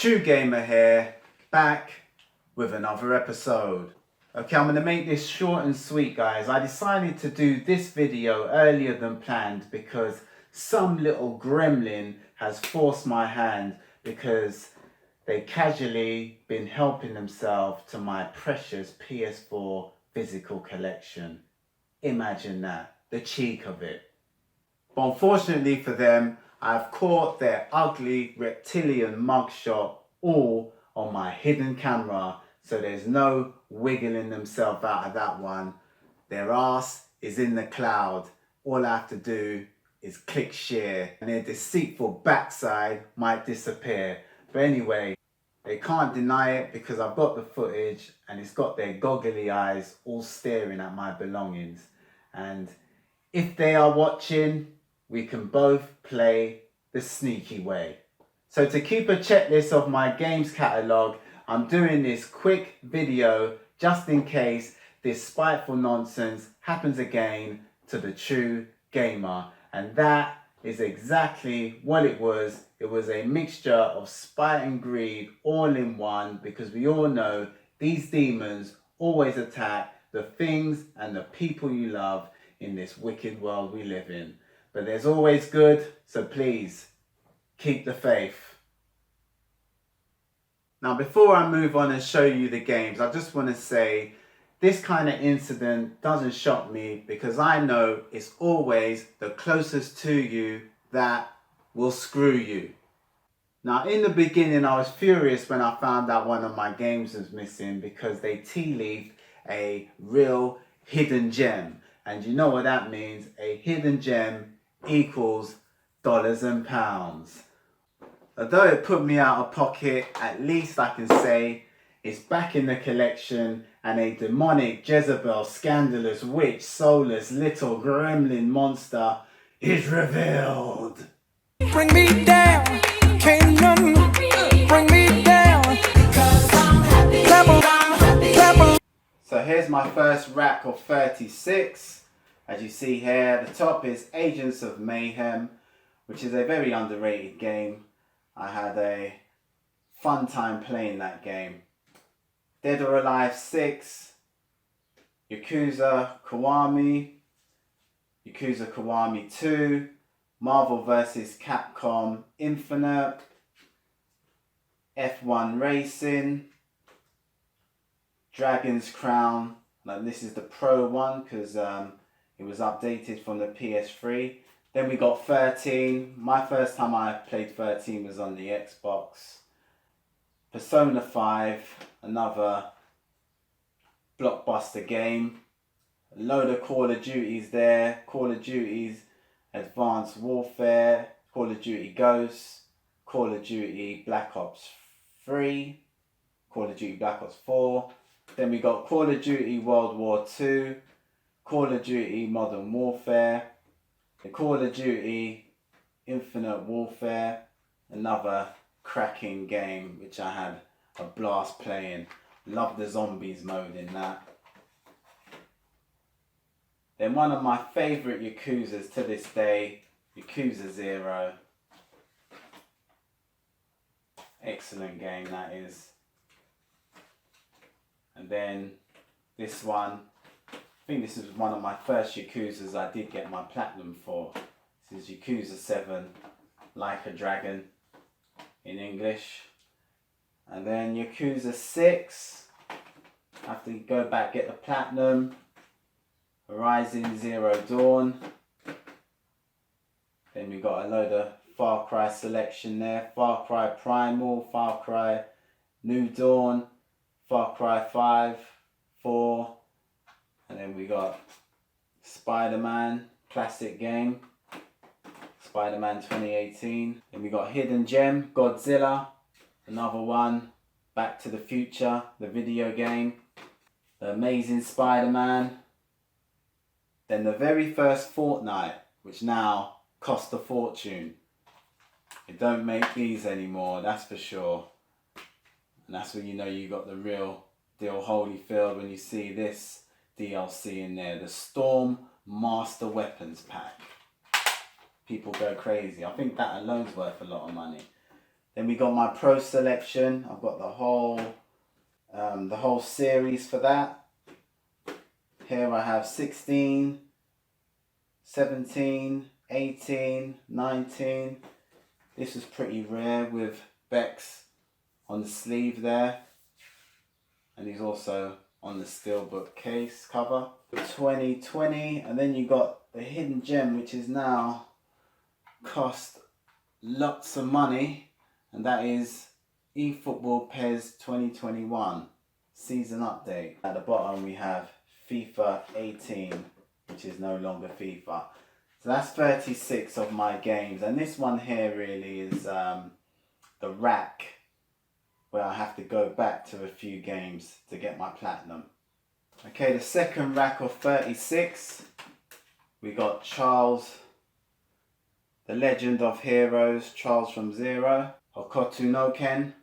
True Gamer here, back with another episode. Okay, I'm going to make this short and sweet, guys. I decided to do this video earlier than planned because some little gremlin has forced my hand because they casually been helping themselves to my precious PS4 physical collection. Imagine that, the cheek of it. But unfortunately for them, I've caught their ugly reptilian mugshot all on my hidden camera, so there's no wiggling themselves out of that one. Their ass is in the cloud. All I have to do is click share and their deceitful backside might disappear. But anyway, they can't deny it because I've got the footage and it's got their goggly eyes all staring at my belongings. And if they are watching, we can both play the sneaky way. So to keep a checklist of my games catalogue, I'm doing this quick video just in case this spiteful nonsense happens again to the true gamer. And that is exactly what it was. It was a mixture of spite and greed all in one, because we all know these demons always attack the things and the people you love in this wicked world we live in. But there's always good, so please keep the faith. Now, before I move on and show you the games, I just want to say this kind of incident doesn't shock me because I know it's always the closest to you that will screw you. Now, in the beginning, I was furious when I found out one of my games was missing because they tea-leaved a real hidden gem. And you know what that means? A hidden gem equals dollars and pounds. Although it put me out of pocket, at least I can say it's back in the collection and a demonic Jezebel, scandalous witch, soulless little gremlin monster is revealed. Bring me down, can't none bring me down. So here's my first rack of 36. As you see here, the top is Agents of Mayhem, which is a very underrated game. I had a fun time playing that game. Dead or Alive 6, Yakuza Kiwami 2, Marvel vs. Capcom Infinite, F1 Racing, Dragon's Crown. Now this is the Pro one because it was updated from the PS3. Then we got 13. My first time I played 13 was on the Xbox. Persona 5, another blockbuster game. A load of Call of Duties there. Call of Duties Advanced Warfare, Call of Duty Ghosts, Call of Duty Black Ops 3, Call of Duty Black Ops 4. Then we got Call of Duty World War 2, Call of Duty Modern Warfare, the Call of Duty Infinite Warfare, another cracking game which I had a blast playing. Love the zombies mode in that. Then one of my favourite Yakuzas to this day, Yakuza 0. Excellent game that is. And then this one, I think this is one of my first Yakuzas I did get my platinum for. This is Yakuza 7, Like a Dragon in English. And then Yakuza 6, I have to go back get the platinum. Horizon Zero Dawn. Then we got a load of Far Cry selection there. Far Cry Primal, Far Cry New Dawn, Far Cry 5, 4. And then we got Spider-Man, classic game. Spider-Man 2018. Then we got Hidden Gem, Godzilla, another one. Back to the Future, the video game. The Amazing Spider-Man. Then the very first Fortnite, which now cost a fortune. They don't make these anymore, that's for sure. And that's when you know you got the real deal Holyfield when you see this DLC in there. The Storm Master Weapons Pack. People go crazy. I think that alone's worth a lot of money. Then we got my Pro Selection. I've got the whole series for that. Here I have 16, 17, 18, 19. This is pretty rare with Beck's on the sleeve there. And he's also on the Steelbook case cover. 2020, and then you got the hidden gem, which is now cost lots of money, and that is eFootball PES 2021 season update. At the bottom we have FIFA 18, which is no longer FIFA. So that's 36 of my games, and this one here really is the rack where I have to go back to a few games to get my platinum. Okay, the second rack of 36, we got Charles, the Legend of Heroes, Charles from Zero, Hokuto no Ken,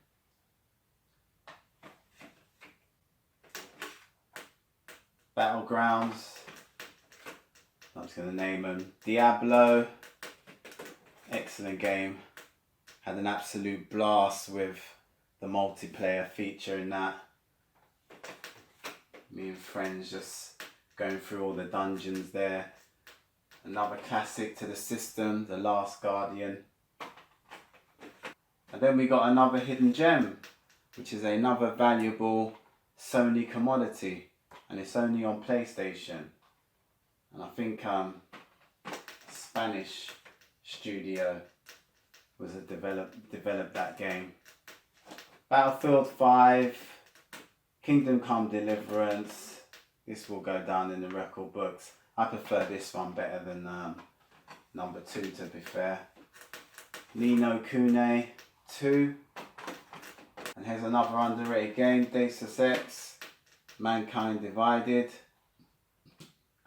Battlegrounds, I'm just going to name them, Diablo, excellent game, had an absolute blast with the multiplayer feature in that. Me and friends just going through all the dungeons there. Another classic to the system, The Last Guardian. And then we got another hidden gem, which is another valuable Sony commodity, and it's only on PlayStation. And I think Spanish studio was developed that game. Battlefield 5, Kingdom Come Deliverance. This will go down in the record books. I prefer this one better than number 2, to be fair. Ni no Kune 2. And here's another underrated game, Deus Ex, Mankind Divided.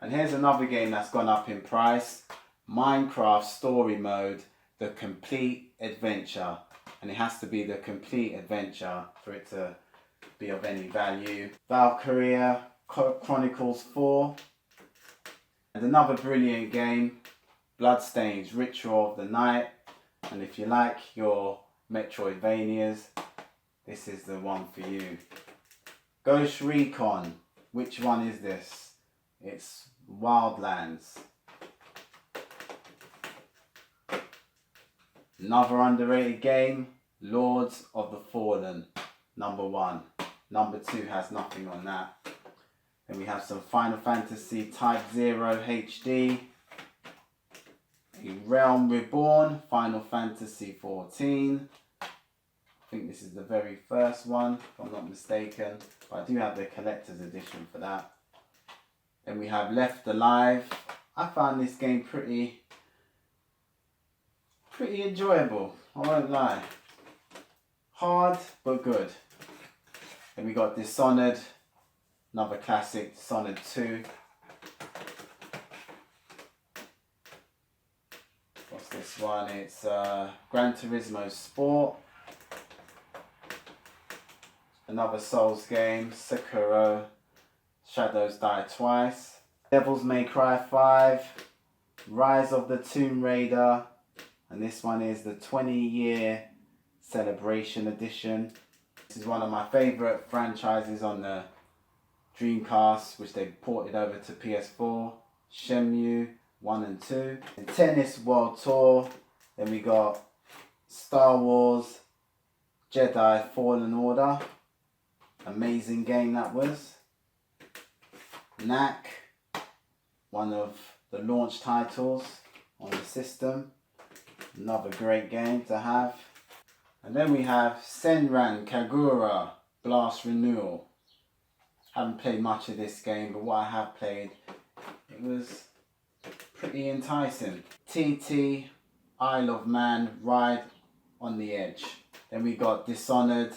And here's another game that's gone up in price, Minecraft Story Mode, The Complete Adventure. And it has to be the complete adventure for it to be of any value. Valkyria Chronicles 4. And another brilliant game, Bloodstains Ritual of the Night. And if you like your Metroidvanias, this is the one for you. Ghost Recon, which one is this? It's Wildlands. Another underrated game, Lords of the Fallen, number 1. Number 2 has nothing on that. Then we have some Final Fantasy Type 0 HD, a Realm Reborn, Final Fantasy 14. I think this is the very first one, if I'm not mistaken, but I do have the collector's edition for that. Then we have Left Alive. I found this game pretty enjoyable, I won't lie. Hard, but good. Then we got Dishonored, another classic, Dishonored 2. What's this one? It's Gran Turismo Sport. Another Souls game, Sekiro, Shadows Die Twice. Devil's May Cry 5, Rise of the Tomb Raider, and this one is the 20-year celebration edition. This is one of my favourite franchises on the Dreamcast, which they ported over to PS4. Shenmue 1 and 2. And Tennis World Tour. Then we got Star Wars Jedi Fallen Order. Amazing game that was. Knack, one of the launch titles on the system. Another great game to have. And then we have Senran Kagura Blast Renewal. Haven't played much of this game, but what I have played, it was pretty enticing. TT Isle of Man Ride on the Edge. Then we got Dishonored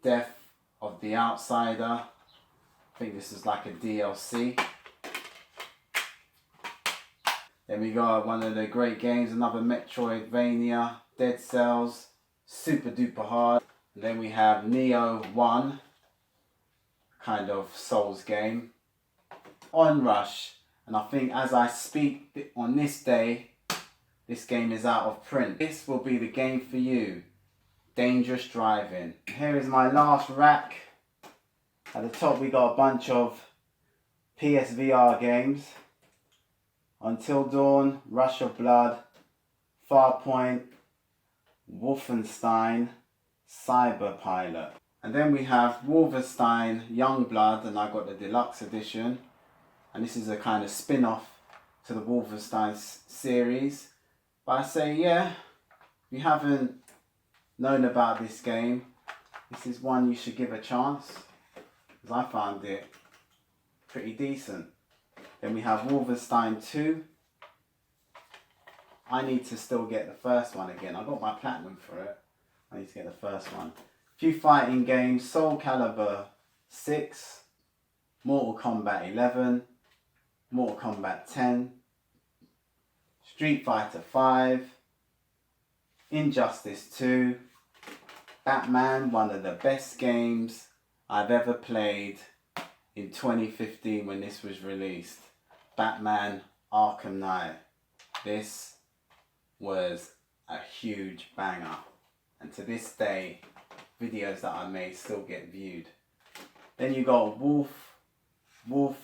Death of the Outsider. I think this is like a DLC. Then we got one of the great games, another Metroidvania, Dead Cells, super duper hard. And then we have Neo 1, kind of Souls game. Onrush, and I think as I speak on this day, this game is out of print. This will be the game for you. Dangerous Driving. Here is my last rack. At the top we got a bunch of PSVR games. Until Dawn, Rush of Blood, Farpoint, Wolfenstein, Cyberpilot. And then we have Wolfenstein Youngblood, and I got the deluxe edition. And this is a kind of spin-off to the Wolfenstein series. But I say, yeah, if you haven't known about this game, this is one you should give a chance, because I found it pretty decent. Then we have Wolfenstein 2. I need to still get the first one again. I got my platinum for it. I need to get the first one. A few fighting games. Soul Calibur 6. Mortal Kombat 11. Mortal Kombat 10. Street Fighter 5. Injustice 2. Batman, one of the best games I've ever played in 2015 when this was released. Batman Arkham Knight. This was a huge banger, and to this day videos that I made still get viewed. Then you got Wolf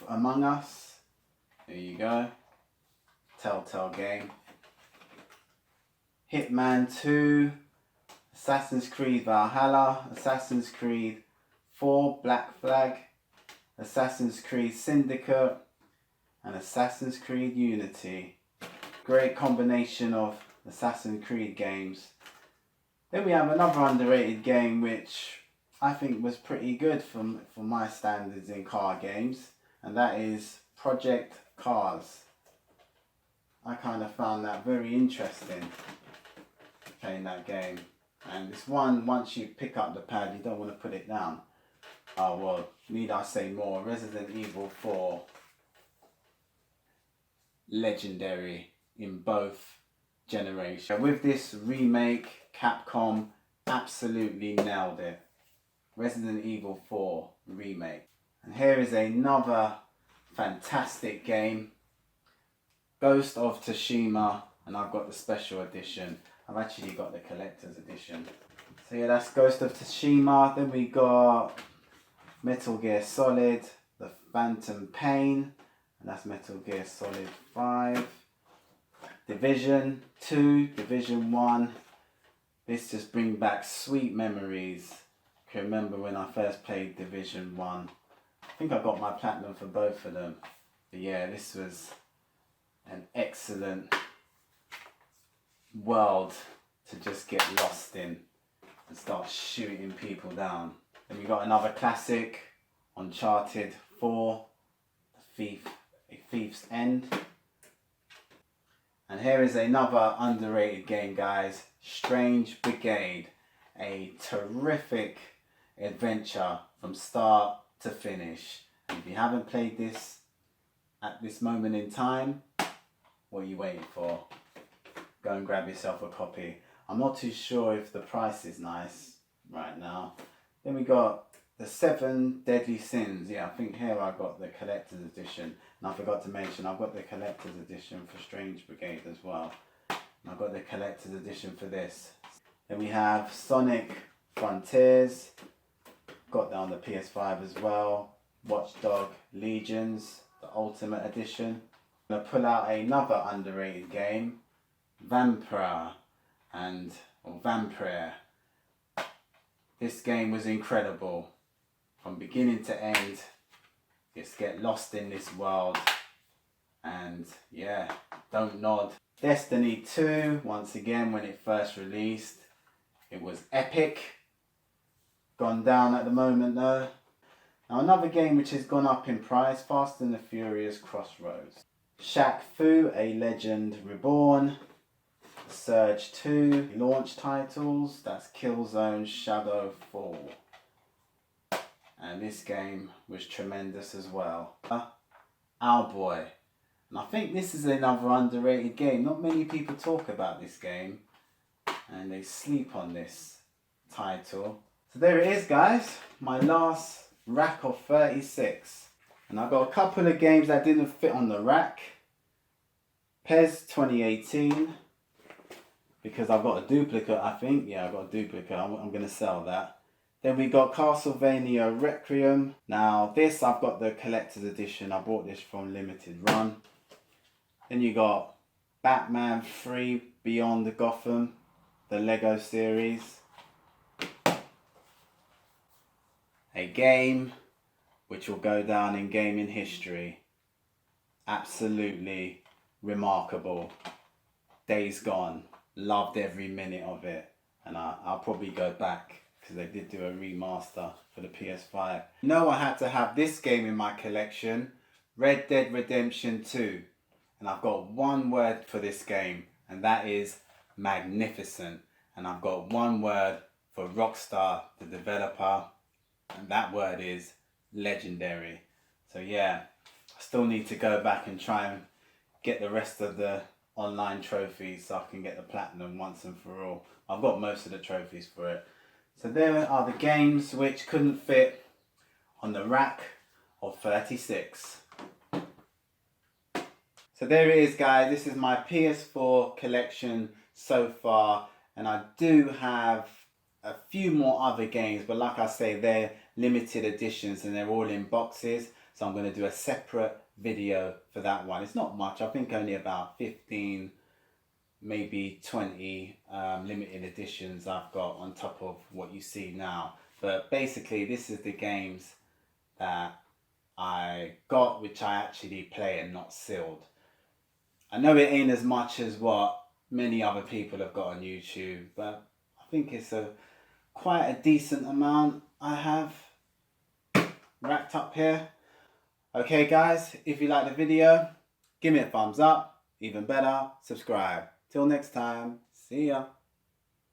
Among Us. There you go. Telltale game. Hitman 2. Assassin's Creed Valhalla. Assassin's Creed 4 Black Flag. Assassin's Creed Syndicate. And Assassin's Creed Unity. Great combination of Assassin's Creed games. Then we have another underrated game which I think was pretty good for my standards in car games, and that is Project Cars. I kind of found that very interesting, playing that game. And this one, once you pick up the pad, you don't want to put it down. Oh well, need I say more? Resident Evil 4. Legendary in both generations. With this remake, Capcom absolutely nailed it. Resident Evil 4 remake. And here is another fantastic game. Ghost of Tsushima, and I've got the special edition. I've actually got the collector's edition. So yeah, that's Ghost of Tsushima. Then we got Metal Gear Solid, The Phantom Pain, and that's Metal Gear Solid 5. Division 2, Division 1. This just brings back sweet memories. I can remember when I first played Division 1. I think I got my platinum for both of them. But yeah, this was an excellent world to just get lost in and start shooting people down. Then we got another classic, Uncharted 4, A Thief's End. And here is another underrated game, guys, Strange Brigade. A terrific adventure from start to finish. And if you haven't played this at this moment in time, what are you waiting for? Go and grab yourself a copy. I'm not too sure if the price is nice right now. Then we got the 7 Deadly Sins. Yeah, I think here I got the collector's edition. And I forgot to mention, I've got the collector's edition for Strange Brigade as well. And I've got the collector's edition for this. Then we have Sonic Frontiers. Got that on the PS5 as well. Watchdog Legions, the Ultimate Edition. I'm going to pull out another underrated game, Vampire. This game was incredible. From beginning to end, just get lost in this world. And yeah, don't nod. Destiny 2, once again, when it first released, it was epic. Gone down at the moment though. Now another game which has gone up in price, Fast and the Furious Crossroads. Shaq Fu, A Legend Reborn. Surge 2 launch titles, that's Killzone Shadowfall. And this game was tremendous as well. Owlboy. And I think this is another underrated game. Not many people talk about this game and they sleep on this title. So there it is, guys. My last rack of 36. And I've got a couple of games that didn't fit on the rack. PES 2018. because I've got a duplicate, I think. Yeah, I've got a duplicate. I'm going to sell that. Then we got Castlevania Requiem. Now this, I've got the collector's edition. I bought this from Limited Run. Then you got Batman 3 Beyond the Gotham, the Lego series. A game which will go down in gaming history. Absolutely remarkable. Days Gone. Loved every minute of it. And I'll probably go back because they did do a remaster for the PS5. You know, I had to have this game in my collection. Red Dead Redemption 2. And I've got one word for this game, and that is magnificent. And I've got one word for Rockstar, the developer, and that word is legendary. So yeah, I still need to go back and try and get the rest of the online trophies so I can get the platinum once and for all. I've got most of the trophies for it. So there are the games which couldn't fit on the rack of 36. So there it is, guys. This is my PS4 collection so far, and I do have a few more other games, but like I say, they're limited editions and they're all in boxes, so I'm going to do a separate video for that one. It's not much, I think only about 15, maybe 20 limited editions I've got on top of what you see now. But basically, this is the games that I got, which I actually play and not sealed. I know it ain't as much as what many other people have got on YouTube, but I think it's quite a decent amount I have racked up here. Okay guys, if you like the video, give me a thumbs up. Even better, subscribe. Till next time, see ya.